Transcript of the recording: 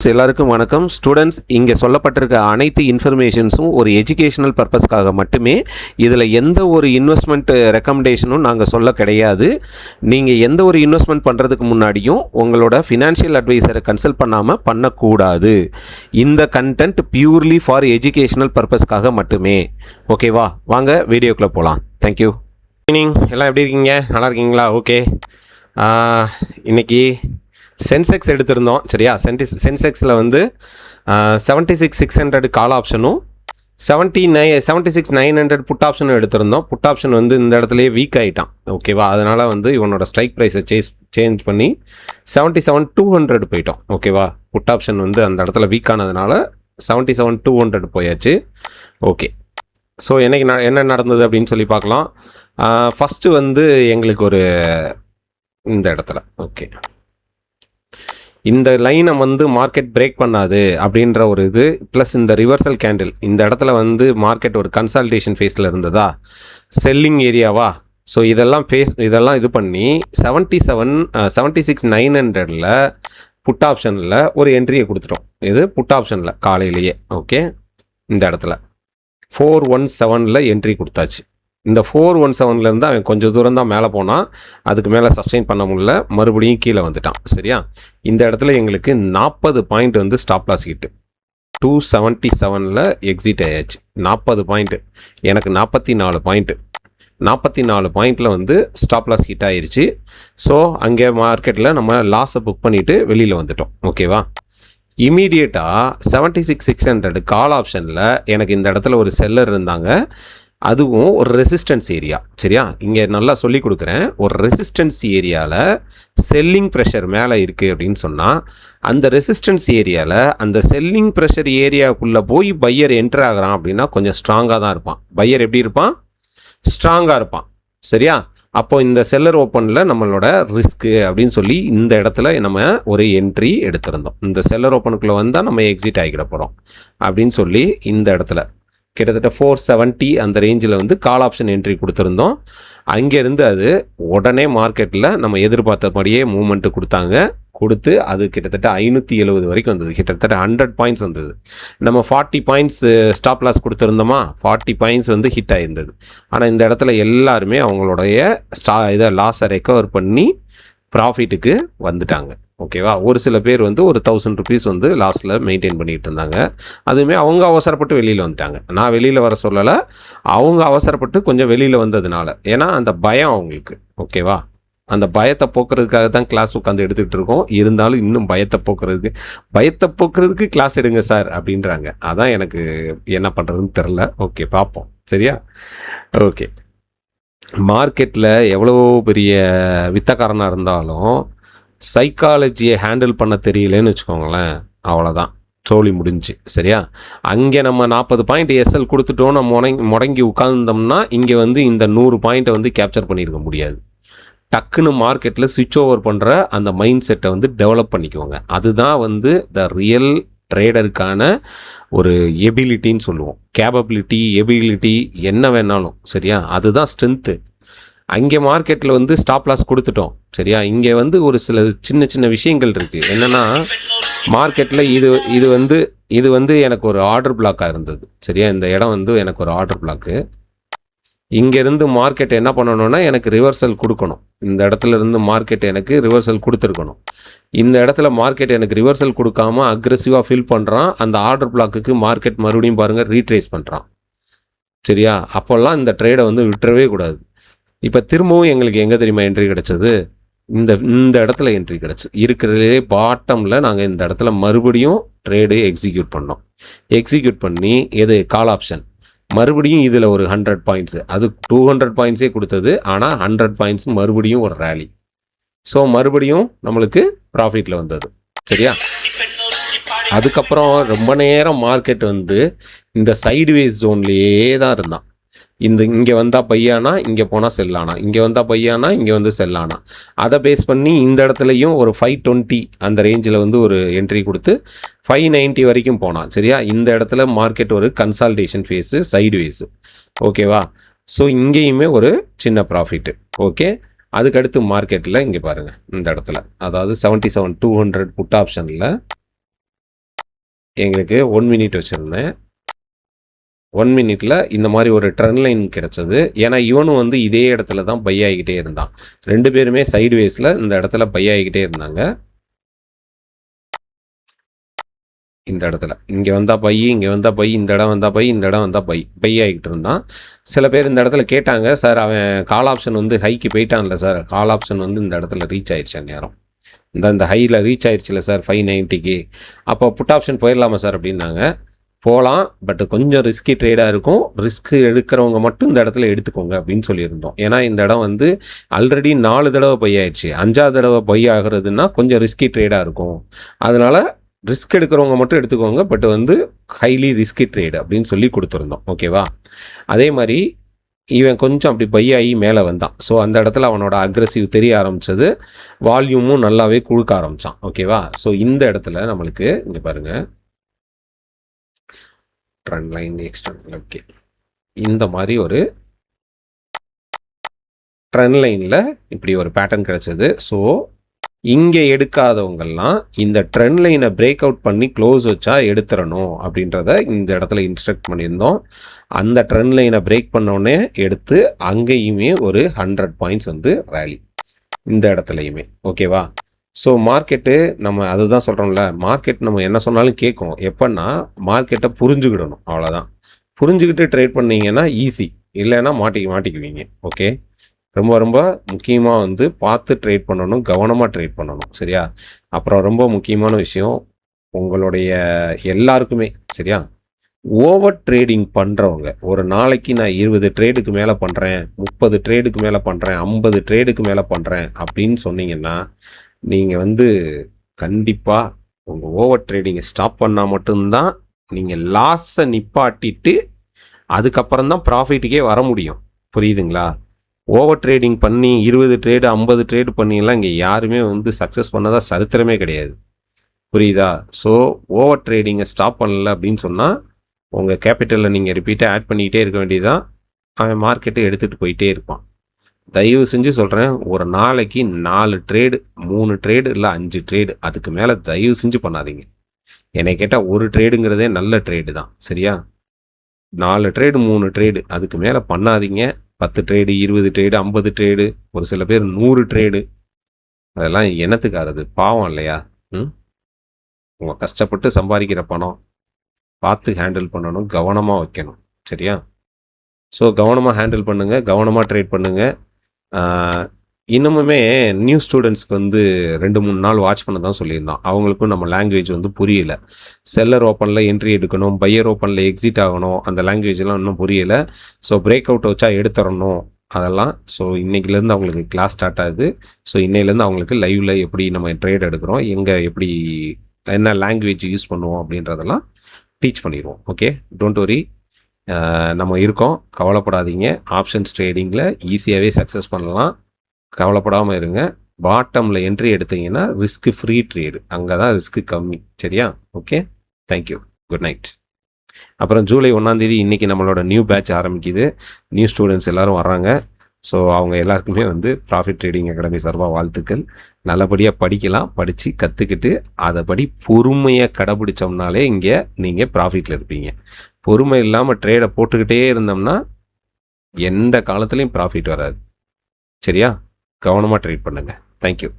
எல்லாருக்கும் வணக்கம். ஸ்டூடெண்ட்ஸ், இங்கே சொல்லப்பட்டிருக்க அனைத்து இன்ஃபர்மேஷன்ஸும் ஒரு எஜுகேஷனல் பர்பஸ்க்காக மட்டுமே. இதில் எந்த ஒரு இன்வெஸ்ட்மெண்ட் ரெக்கமெண்டேஷனும் நாங்கள் சொல்ல கிடையாது. நீங்கள் எந்த ஒரு இன்வெஸ்ட்மெண்ட் பண்ணுறதுக்கு முன்னாடியும் உங்களோட ஃபினான்ஷியல் அட்வைசரை கன்சல்ட் பண்ணாமல் பண்ணக்கூடாது. இந்த கண்டென்ட் பியூர்லி ஃபார் எஜுகேஷனல் பர்பஸ்க்காக மட்டுமே. ஓகேவா? வாங்க வீடியோக்குள்ளே போகலாம். தேங்க்யூ. ஈவினிங் எல்லாம் எப்படி இருக்கீங்க? நல்லா இருக்கீங்களா? ஓகே. இன்றைக்கி சென்செக்ஸ் எடுத்திருந்தோம். சரியா? சென்செக்ஸில் வந்து 76,600 கால் ஆப்ஷனும் 76,900 புட் ஆப்ஷனும் எடுத்திருந்தோம். புட் ஆப்ஷன் வந்து இந்த இடத்துலையே வீக் ஆகிட்டான். ஓகேவா? அதனால் வந்து இவனோட ஸ்ட்ரைக் ப்ரைஸை சேஞ்ச் பண்ணி 77,200 போயிட்டோம். ஓகேவா? புட் ஆப்ஷன் வந்து அந்த இடத்துல வீக் ஆனதுனால 77,200 போயாச்சு. ஓகே. ஸோ என்ன நடந்தது அப்படின்னு சொல்லி பார்க்கலாம். ஃபஸ்ட்டு வந்து எங்களுக்கு ஒரு இந்த இடத்துல ஓகே இந்த லைனை வந்து மார்க்கெட் பிரேக் பண்ணாது அப்படின்ற ஒரு இது ப்ளஸ் இந்த ரிவர்சல் கேண்டில் இந்த இடத்துல வந்து மார்க்கெட் ஒரு கன்சால்டேஷன் ஃபேஸில் இருந்ததா, செல்லிங் ஏரியாவா. ஸோ இதெல்லாம் இது பண்ணி 76,900 புட் ஆப்ஷனில் ஒரு என்ட்ரியை கொடுத்துட்டோம். இது புட் ஆப்ஷனில் காலையிலேயே. ஓகே. இந்த இடத்துல 417 என்ட்ரி கொடுத்தாச்சு. இந்த 417 அவன் கொஞ்சம் தூரம் தான் மேலே போனான். அதுக்கு மேலே சஸ்டெயின் பண்ண முடியல, மறுபடியும் கீழே வந்துட்டான். சரியா? இந்த இடத்துல எங்களுக்கு 40 பாயிண்ட் வந்து ஸ்டாப் லாஸ் ஹிட்டு. 277 எக்ஸிட் ஆயாச்சு. 40 பாயிண்ட்டு, எனக்கு 44 பாயிண்ட்டு. 44 பாயிண்டில் வந்து ஸ்டாப் லாஸ் ஹிட் ஆயிடுச்சு. ஸோ அங்கே மார்க்கெட்டில் நம்ம லாஸை புக் பண்ணிவிட்டு வெளியில் வந்துட்டோம். ஓகேவா? இமீடியட்டாக 76,600 கால் ஆப்ஷனில் எனக்கு இந்த இடத்துல ஒரு செல்லர் இருந்தாங்க. அதுவும் ஒரு ரெசிஸ்டன்ஸ் ஏரியா. சரியா? இங்கே நல்லா சொல்லி கொடுக்குறேன். ஒரு ரெசிஸ்டன்ஸ் ஏரியாவில் செல்லிங் ப்ரெஷர் மேலே இருக்குது அப்படின்னு சொன்னால், அந்த ரெசிஸ்டன்ஸ் ஏரியாவில் அந்த செல்லிங் ப்ரெஷர் ஏரியாவுக்குள்ளே போய் பையர் என்டர் ஆகிறான் அப்படின்னா கொஞ்சம் ஸ்ட்ராங்காக தான் இருப்பான். பையர் எப்படி இருப்பான்? ஸ்ட்ராங்காக இருப்பான். சரியா? அப்போது இந்த செல்லர் ஓப்பனில் நம்மளோட ரிஸ்க்கு அப்படின்னு சொல்லி இந்த இடத்துல நம்ம ஒரு என்ட்ரி எடுத்திருந்தோம். இந்த செல்லர் ஓப்பனுக்குள்ளே வந்தால் நம்ம எக்ஸிட் ஆகிக்கிற போகிறோம் அப்படின்னு சொல்லி இந்த இடத்துல கிட்டத்தட்ட 470 அந்த ரேஞ்சில் வந்து கால் ஆப்ஷன் என்ட்ரி கொடுத்துருந்தோம். அங்கேருந்து அது உடனே மார்க்கெட்டில் நம்ம எதிர்பார்த்தபடியே மூவ்மெண்ட்டு கொடுத்து அது கிட்டத்தட்ட 570 வரைக்கும் வந்தது. கிட்டத்தட்ட 100 பாயிண்ட்ஸ் வந்தது. நம்ம 40 பாயிண்ட்ஸ் ஸ்டாப் லாஸ் கொடுத்துருந்தோமா, 40 பாயிண்ட்ஸ் வந்து ஹிட் ஆகிருந்தது. ஆனால் இந்த இடத்துல எல்லாருமே அவங்களுடைய இதை லாஸை ரெக்கவர் பண்ணி ப்ராஃபிட்டுக்கு வந்துட்டாங்க. ஓகேவா? ஒரு சில பேர் வந்து ஒரு 1000 ருபீஸ் வந்து லாஸில் மெயின்டைன் பண்ணிகிட்டு இருந்தாங்க. அதுவுமே அவங்க அவசரப்பட்டு வெளியில் வந்துட்டாங்க. நான் வெளியில் வர சொல்லலை, அவங்க அவசரப்பட்டு கொஞ்சம் வெளியில் வந்ததுனால. ஏன்னா அந்த பயம் அவங்களுக்கு. ஓகேவா? அந்த பயத்தை போக்குறதுக்காக தான் கிளாஸ் உட்காந்து எடுத்துக்கிட்டு இருக்கோம். இருந்தாலும் இன்னும் பயத்தை போக்குறதுக்கு கிளாஸ் எடுங்க சார் அப்படின்றாங்க. அதான் எனக்கு என்ன பண்ணுறதுன்னு தெரில. ஓகே, பார்ப்போம். சரியா? ஓகே. மார்க்கெட்டில் எவ்வளோ பெரிய வித்தக்காரனாக இருந்தாலும் சைக்காலஜியை ஹேண்டில் பண்ண தெரியலன்னு வச்சுக்கோங்களேன், அவ்வளோதான், சோழி முடிஞ்சு. சரியா? அங்கே நம்ம 40 பாயிண்ட் எஸ்எல் கொடுத்துட்டோம், நம்ம முடங்கி உட்கார்ந்தோம்னா இங்கே வந்து இந்த 100 பாயிண்ட்டை வந்து கேப்சர் பண்ணியிருக்க முடியாது. டக்குன்னு மார்க்கெட்டில் ஸ்விட்ச் ஓவர் பண்ணுற அந்த மைண்ட் செட்டை வந்து டெவலப் பண்ணிக்குவோங்க. அதுதான் வந்து த ரியல் ட்ரேடருக்கான ஒரு எபிலிட்டின்னு சொல்லுவோம். எபிலிட்டி என்ன வேணாலும். சரியா? அதுதான் ஸ்ட்ரென்த்து. அங்கே மார்க்கெட்டில் வந்து ஸ்டாப் லாஸ் கொடுத்துட்டோம். சரியா? இங்கே வந்து ஒரு சில சின்ன விஷயங்கள் இருக்குது. என்னென்னா, மார்க்கெட்டில் இது வந்து எனக்கு ஒரு ஆர்டர் பிளாக்காக இருந்தது. சரியா? இந்த இடம் வந்து எனக்கு ஒரு ஆர்டர் பிளாக்கு. இங்கேருந்து மார்க்கெட் என்ன பண்ணணும்னா எனக்கு ரிவர்சல் கொடுக்கணும். இந்த இடத்துல இருந்து மார்க்கெட் எனக்கு ரிவர்சல் கொடுத்துருக்கணும். இந்த இடத்துல மார்க்கெட் எனக்கு ரிவர்சல் கொடுக்காம அக்ரெசிவாக ஃபில் பண்ணுறான். அந்த ஆர்டர் பிளாக்குக்கு மார்க்கெட் மறுபடியும் பாருங்கள் ரீட்ரேஸ் பண்ணுறான். சரியா? அப்போல்லாம் இந்த ட்ரேடை வந்து விட்டுறவே கூடாது. இப்போ திரும்பவும் எங்களுக்கு எங்கே தெரியுமா என்ட்ரி கிடச்சது? இந்த இடத்துல என்ட்ரி கிடச்சி இருக்கிறதுலே பாட்டமில் நாங்கள் இந்த இடத்துல மறுபடியும் ட்ரேடு எக்ஸிக்யூட் பண்ணோம். எக்ஸிக்யூட் பண்ணி எது கால் ஆப்ஷன் மறுபடியும் இதில் ஒரு 100 பாயிண்ட்ஸு, அது 200 பாயிண்ட்ஸே கொடுத்தது. ஆனால் 100 பாயிண்ட்ஸ் மறுபடியும் ஒரு ரேலி. ஸோ மறுபடியும் நம்மளுக்கு ப்ராஃபிட்டில் வந்தது. சரியா? அதுக்கப்புறம் ரொம்ப நேரம் மார்க்கெட் வந்து இந்த சைடுவேஸ் ஜோன்லேயே தான் இருந்தான். இங்கே வந்தால் பையானா, இங்கே போனால் செல்லானா, இங்கே வந்தால் பையானா, இங்கே வந்து செல்லானா. அதை பேஸ் பண்ணி இந்த இடத்துலையும் ஒரு 520 அந்த ரேஞ்சில் வந்து ஒரு என்ட்ரி கொடுத்து 590 வரைக்கும் போனான். சரியா? இந்த இடத்துல மார்க்கெட் ஒரு கன்சால்டேஷன் ஃபேஸு, சைடுவேஸு. ஓகேவா? ஸோ இங்கேயுமே ஒரு சின்ன ப்ராஃபிட்டு. ஓகே. அதுக்கடுத்து மார்க்கெட்டில் இங்கே பாருங்கள், இந்த இடத்துல அதாவது 77,200 புட் ஆப்ஷனில் எங்களுக்கு 1 மினிட் வச்சுருந்தேன். 1 மினிட்ல இந்த மாதிரி ஒரு ட்ரெண்ட் லைன் கிடைச்சது. ஏன்னா இவனும் வந்து இதே இடத்துல தான் பை ஆகிக்கிட்டே இருந்தான். 2 பேருமே சைட்வேஸில் இந்த இடத்துல பை ஆகிக்கிட்டே இருந்தாங்க. இந்த இடத்துல இங்கே வந்தால் பை, இங்கே வந்தால் பை, இந்த இடம் வந்தால் பை, இந்த இடம் வந்தால் பை ஆகிக்கிட்டு இருந்தான். சில பேர் இந்த இடத்துல கேட்டாங்க, சார் அவன் கால் ஆப்ஷன் வந்து ஹைக்கு போயிட்டான்ல சார், கால் ஆப்ஷன் வந்து இந்த இடத்துல ரீச் ஆயிடுச்சு நேரம், இந்த ஹையில் ரீச் ஆயிடுச்சுல சார் 590க்கு, அப்போ புட் ஆப்ஷன் போயிடலாமா சார் அப்படின்னாங்க. போகலாம், பட் கொஞ்சம் ரிஸ்கி ட்ரேடாக இருக்கும். ரிஸ்க் எடுக்கிறவங்க மட்டும் இந்த இடத்துல எடுத்துக்கோங்க அப்படின்னு சொல்லியிருந்தோம். ஏன்னா இந்த இடம் வந்து ஆல்ரெடி 4 தடவை பை ஆயிடுச்சு. 5ஆவது தடவை பை ஆகுறதுன்னா கொஞ்சம் ரிஸ்கி ட்ரேடாக இருக்கும். அதனால் ரிஸ்க் எடுக்கிறவங்க மட்டும் எடுத்துக்கோங்க, பட் வந்து ஹைலி ரிஸ்கி ட்ரேடு அப்படின்னு சொல்லி கொடுத்துருந்தோம். ஓகேவா? அதே மாதிரி இவன் கொஞ்சம் அப்படி பை ஆகி மேலே வந்தான். ஸோ அந்த இடத்துல அவனோட அக்ரெசிவ் தெரிய ஆரம்பித்தது, வால்யூமும் நல்லாவே கொடுக்க ஆரம்பித்தான். ஓகேவா? ஸோ இந்த இடத்துல நம்மளுக்கு இங்கே பாருங்கள், ட்ரெண்ட் லைன் எக்ஸ்டர்னல். ஓகே, இந்த மாதிரி ஒரு ட்ரெண்ட் லைனில் இப்படி ஒரு பேட்டர்ன் கிடச்சிது. ஸோ இங்கே எடுக்காதவங்கெல்லாம் இந்த ட்ரெண்ட் லைனை பிரேக் அவுட் பண்ணி க்ளோஸ் வச்சா எடுத்துடணும் அப்படின்றத இந்த இடத்துல இன்ஸ்ட்ரக்ட் பண்ணியிருந்தோம். அந்த ட்ரெண்ட் லைனை பிரேக் பண்ணோடனே எடுத்து அங்கேயுமே ஒரு 100 பாயிண்ட்ஸ் வந்து ரேலி இந்த இடத்துலையுமே. ஓகேவா? ஸோ மார்க்கெட்டு நம்ம அதுதான் சொல்கிறோம்ல, மார்க்கெட் நம்ம என்ன சொன்னாலும் கேட்கும். எப்போன்னா மார்க்கெட்டை புரிஞ்சுக்கிடணும், அவ்வளோதான். புரிஞ்சுக்கிட்டு ட்ரேட் பண்ணிங்கன்னா ஈஸி, இல்லைன்னா மாட்டிக்குவீங்க. ஓகே, ரொம்ப ரொம்ப முக்கியமாக வந்து பார்த்து ட்ரேட் பண்ணணும், கவனமாக ட்ரேட் பண்ணணும். சரியா? அப்புறம் ரொம்ப முக்கியமான விஷயம், உங்களுடைய எல்லாருக்குமே சரியா, ஓவர் ட்ரேடிங் பண்ணுறவங்க, ஒரு நாளைக்கு நான் 20 ட்ரேடுக்கு மேலே பண்ணுறேன், 30 ட்ரேடுக்கு மேலே பண்ணுறேன், 50 ட்ரேடுக்கு மேலே பண்ணுறேன் அப்படின்னு சொன்னீங்கன்னா, நீங்கள் வந்து கண்டிப்பாக உங்கள் ஓவர் ட்ரேடிங்கை ஸ்டாப் பண்ணால் மட்டும்தான் நீங்கள் லாஸை நிப்பாட்டிட்டு அதுக்கப்புறம் தான் ப்ராஃபிட்டுக்கே வர முடியும். புரியுதுங்களா? ஓவர் ட்ரேடிங் பண்ணி 20 ட்ரேடு 50 ட்ரேடு பண்ணிலாம் இங்கே யாருமே வந்து சக்ஸஸ் பண்ணதாக சரித்திரமே கிடையாது. புரியுதா? ஸோ ஓவர் ட்ரேடிங்கை ஸ்டாப் பண்ணல அப்படின்னு சொன்னால் உங்கள் கேபிட்டலில் நீங்கள் ரிப்பீட்டாக ஆட் பண்ணிக்கிட்டே இருக்க வேண்டியதான். அவன் மார்க்கெட்டை எடுத்துகிட்டு போயிட்டே இருப்பான். தயவு செஞ்சு சொல்கிறேன், ஒரு நாளைக்கு 4 ட்ரேடு 3 ட்ரேடு இல்லை 5 ட்ரேடு, அதுக்கு மேலே தயவு செஞ்சு பண்ணாதீங்க. என்னை கேட்டால் ஒரு ட்ரேடுங்கிறதே நல்ல ட்ரேடு தான். சரியா? 4 ட்ரேடு 3 ட்ரேடு அதுக்கு மேலே பண்ணாதீங்க. 10 ட்ரேடு 20 ட்ரேடு 50 ட்ரேடு, ஒரு சில பேர் 100 ட்ரேடு, அதெல்லாம் என்னத்துக்காகிறது? பாவம் இல்லையா? உங்கள் கஷ்டப்பட்டு சம்பாதிக்கிற பணம் பார்த்து ஹேண்டில் பண்ணணும், கவனமாக வைக்கணும். சரியா? ஸோ கவனமாக ஹேண்டில் பண்ணுங்கள், கவனமாக ட்ரேட் பண்ணுங்கள். இன்னமுமே நியூ ஸ்டூடெண்ட்ஸ்க்கு வந்து 2-3 நாள் வாட்ச் பண்ண தான் சொல்லியிருந்தோம். அவங்களுக்கும் நம்ம லாங்குவேஜ் வந்து புரியலை. செல்லர் ஓப்பனில் என்ட்ரி எடுக்கணும், பையர் ஓப்பனில் எக்ஸிட் ஆகணும், அந்த லாங்குவேஜெலாம் இன்னும் புரியலை. ஸோ பிரேக் அவுட் வச்சா எடுத்துடணும் அதெல்லாம். ஸோ இன்றைக்கிலேருந்து அவங்களுக்கு கிளாஸ் ஸ்டார்ட் ஆகுது. ஸோ இன்னையிலேருந்து அவங்களுக்கு லைவில் எப்படி நம்ம ட்ரேட் எடுக்கிறோம், எங்கே எப்படி என்ன லாங்குவேஜ் யூஸ் பண்ணுவோம் அப்படின்றதெல்லாம் டீச் பண்ணிடுவோம். ஓகே, டோன்ட் வரி, நம்ம இருக்கோம், கவலைப்படாதீங்க. ஆப்ஷன்ஸ் ட்ரேடிங்கில் ஈஸியாகவே சக்ஸஸ் பண்ணலாம், கவலைப்படாமல் இருங்க. பாட்டமில் என்ட்ரி எடுத்தீங்கன்னா ரிஸ்க் ஃப்ரீ ட்ரேடு, அங்கே தான் ரிஸ்க்கு கம்மி. சரியா? Okay, thank you, good night. அப்புறம் ஜூலை 1 இன்றைக்கி நம்மளோட நியூ பேட்ச் ஆரம்பிக்குது. நியூ ஸ்டூடெண்ட்ஸ் எல்லோரும் வர்றாங்க. ஸோ அவங்க எல்லாருக்குமே வந்து ப்ராஃபிட் ட்ரேடிங் அகாடமி சார்பாக வாழ்த்துக்கள். நல்லபடியாக படிக்கலாம், படித்து கற்றுக்கிட்டு அதைப்படி பொறுமையாக கடைப்பிடிச்சோம்னாலே இங்கே நீங்கள் ப்ராஃபிட்டில் இருப்பீங்க. பொறுமை இல்லாமல் ட்ரேடை போட்டுக்கிட்டே இருந்தோம்னா எந்த காலத்துலேயும் ப்ராஃபிட் வராது. சரியா? கவனமாக ட்ரேட் பண்ணுங்கள். தேங்க்யூ.